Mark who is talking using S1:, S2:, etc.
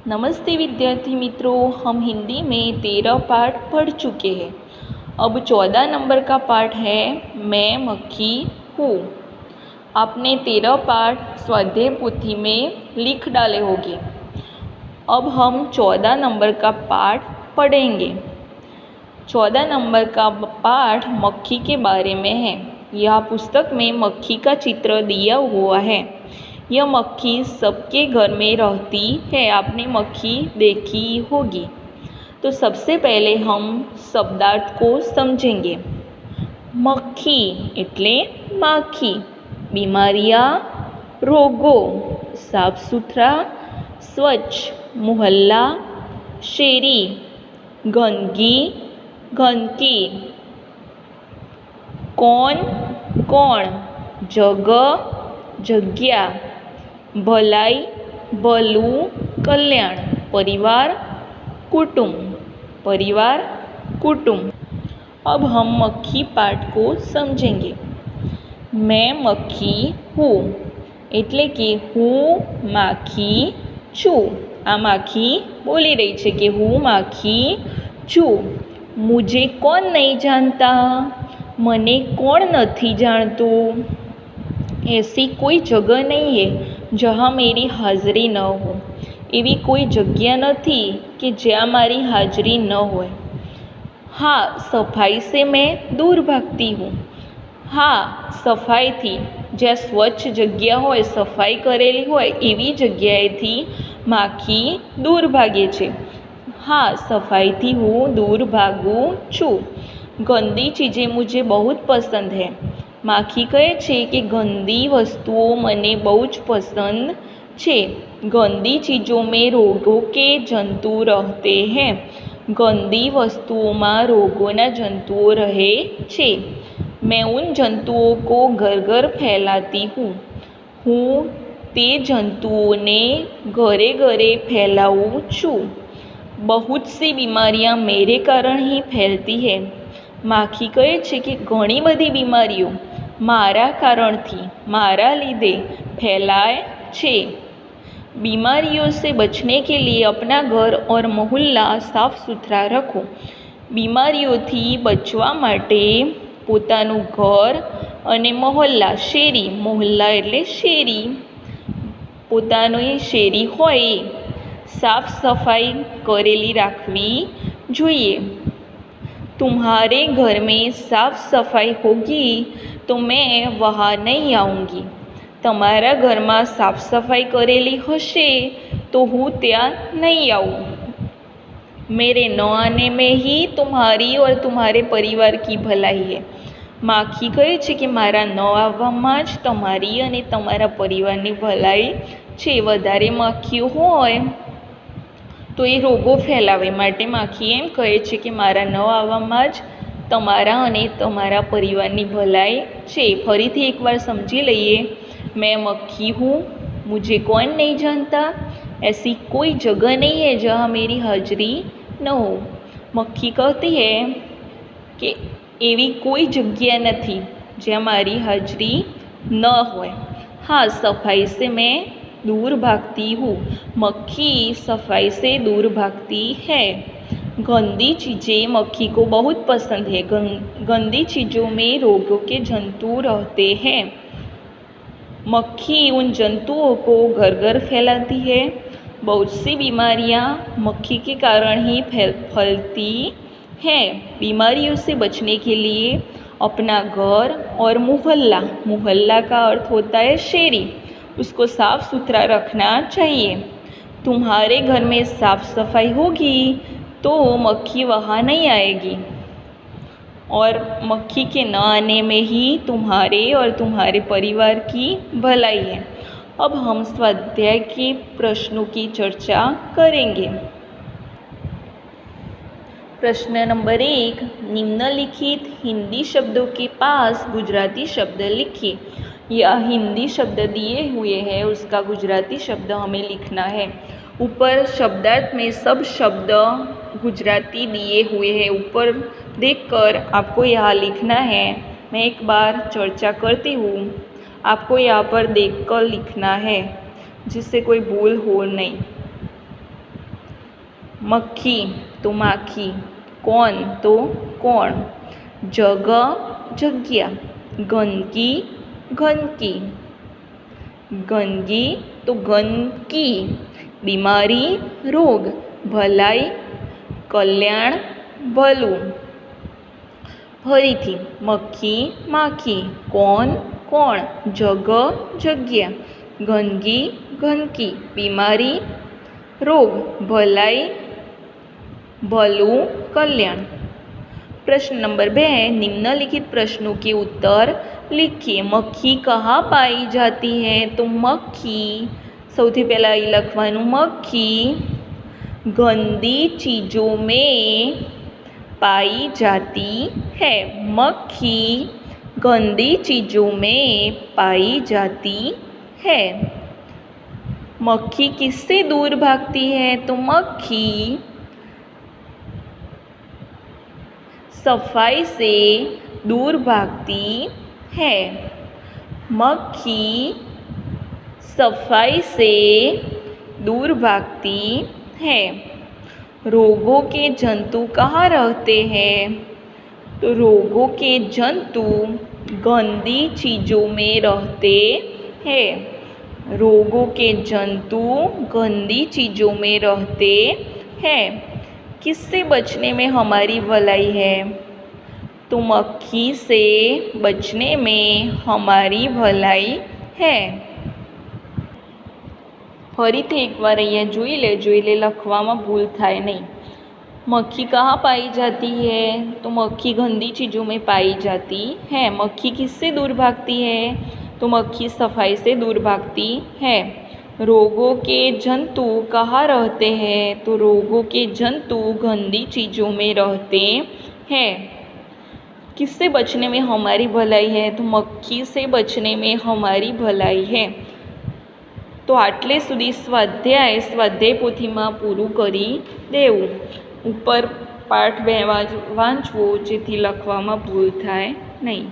S1: नमस्ते विद्यार्थी मित्रों, हम हिंदी में 13 पाठ पढ़ चुके हैं। अब 14 नंबर का पाठ है मैं मक्खी हूँ। आपने 13 पाठ स्वाध्याय पोथी में लिख डाले होंगे। अब हम 14 नंबर का पाठ पढ़ेंगे। 14 नंबर का पाठ मक्खी के बारे में है। यह पुस्तक में मक्खी का चित्र दिया हुआ है। यह मक्खी सबके घर में रहती है। आपने मक्खी देखी होगी। तो सबसे पहले हम शब्दार्थ को समझेंगे। मक्खी એટલે માખી, बीमारियाँ, रोगों, साफ सुथरा, स्वच्छ, मोहल्ला, शेरी, गंदगी, गंदकी, कौन, कौन, जगह, जग्या, भलाई, भलू, कल्याण, परिवार, कुटुंब, परिवार, कुटुंब। अब हम मक्खी पाठ को समझेंगे। मैं मक्खी हूँ એટલે કે હું માખી છું। આ માખી બોલી રહી છે કે હું માખી છું। मुझे कौन नहीं जानता, મને કોણ નથી જાણતું। ऐसी कोई जगह नहीं है जहाँ मेरी हाजरी न हो। એવી કોઈ જગ્યા નથી કે જ્યાં મારી હાજરી ન હોય। हाँ, सफाई से मैं दूर भागती हूँ। हाँ, सफाईथी, જ્યાં સ્વચ્છ જગ્યા હોય, સફાઈ કરેલી હોય એવી જગ્યાએથી માખી દૂર ભાગે છે। हाँ, सफाईथी હું दूर भागूँ છું। गंदी चीज़ें मुझे बहुत पसंद है। माखी कहे छे कि गंदी वस्तुओं मने बहु ज पसंद छे। गंदी चीज़ों में रोगों के जंतु रहते हैं। गंदी वस्तुओं में रोगों जंतुओं रहे छे। मैं उन जंतुओं को घर घर फैलाती हूँ। हूँ ते जंतुओं ने घरे घरे फैलाऊँ छूँ। बहुत सी बीमारियाँ मेरे कारण ही फैलती है। माखी कहे छे कि घणी बधी बीमारियों मारा कारणथी, मारा लीधे फैलाय छे। बीमारियों से बचने के लिए अपना घर और मोहल्ला साफ सुथरा रखो। बीमारियोंथी बचवा माटे पोतानुं घर अने मोहल्ला, शेरी, मोहल्ला एटले शेरी, पोतानी शेरी होय साफ सफाई करेली राखवी जोईए। तुम्हारे घर में साफ सफाई होगी तो मैं वहाँ नहीं आऊँगी। तमारा घर में साफ सफाई करेली हशे तो हूँ त्या नहीं आऊँ। मेरे न आने में ही तुम्हारी और तुम्हारे परिवार की भलाई है। माखी कहे छे कि मारा न आववामां ज तमारी अने तमारा परिवारनी भलाई छे। वधारे माखीओ होय तो ये रोगों फैलावे माटे माखी एम कहे छे कि मारा न आववामां ज तमारा अने तमारा परिवारनी भलाई छे। फरीथी एक बार समझी लईए। मैं मक्खी हूँ, मुझे कौन नहीं जानता। ऐसी कोई जगह नहीं है जहाँ मेरी हाजरी न हो। मक्खी कहती है कि एवी कोई जगह नहीं जहाँ मारी हाजरी न होय। हाँ, सफाई से मैं दूर भागती हूँ। मक्खी सफाई से दूर भागती है। गंदी चीज़ें मक्खी को बहुत पसंद है। गंदी चीज़ों में रोगों के जंतु रहते हैं। मक्खी उन जंतुओं को घर घर फैलाती है। बहुत सी बीमारियाँ मक्खी के कारण ही फैलती हैं। बीमारियों से बचने के लिए अपना घर और मोहल्ला, मोहल्ला का अर्थ होता है शेरी, उसको साफ सुथरा रखना चाहिए। तुम्हारे घर में साफ सफाई होगी तो मक्खी वहाँ नहीं आएगी। और मक्खी के न आने में ही तुम्हारे और तुम्हारे परिवार की भलाई है। अब हम स्वाध्याय के प्रश्नों की चर्चा करेंगे। प्रश्न नंबर 1, निम्नलिखित हिंदी शब्दों के पास गुजराती शब्द लिखिए। यह हिंदी शब्द दिए हुए हैं, उसका गुजराती शब्द हमें लिखना है। ऊपर शब्दार्थ में सब शब्द गुजराती दिए हुए हैं। ऊपर देखकर आपको यहाँ लिखना है। मैं एक बार चर्चा करती हूँ, आपको यहाँ पर देखकर लिखना है जिससे कोई भूल हो नहीं। मक्खी तो माखी, कौन तो कोण, जगह जग्या, गंदगी गंदकी, गंदगी तो गंदकी, बीमारी रोग, भलाई कल्याण भलू। फरीथी मक्खी माखी, कोण कोण, जगह जग्या, गंदगी गंदकी, बीमारी रोग, भलाई भलू कल्याण। प्रश्न नंबर 2, निम्नलिखित प्रश्नों के उत्तर लिखिए। मक्खी कहाँ पाई जाती है? तो मक्खी सौथी पहला અહીં લખવાનું मक्खी गंदी चीज़ों में पाई जाती है। मक्खी गंदी चीज़ों में पाई जाती है। मक्खी किससे दूर भागती है? तो मक्खी सफाई से दूर भागती है। मक्खी सफाई से दूर भागती है। रोगों के जंतु कहाँ रहते हैं? तो रोगों के जंतु गंदी चीज़ों में रहते हैं। रोगों के जंतु गंदी चीज़ों में रहते हैं। किससे बचने में हमारी भलाई है? तो मक्खी से बचने में हमारी भलाई है। फरीथी एकवार अहींया जोई ले लखवामां भूल थाय नहीं। मक्खी कहाँ पाई जाती है? तो मक्खी गंदी चीज़ों में पाई जाती है। मक्खी किससे दूर भागती है? तो मक्खी सफाई से दूर भागती है। रोगों के जंतु कहाँ रहते हैं? तो रोगों के जंतु गंदी चीज़ों में रहते हैं। किससे बचने में हमारी भलाई है? तो मक्खी से बचने में हमारी भलाई है। तो आटले सुधी स्वाध्याय पोथीमां पूरुं करी देवुं। ऊपर पाठ 2 वांचवो जेथी लखवामां भूल थाय नहीं।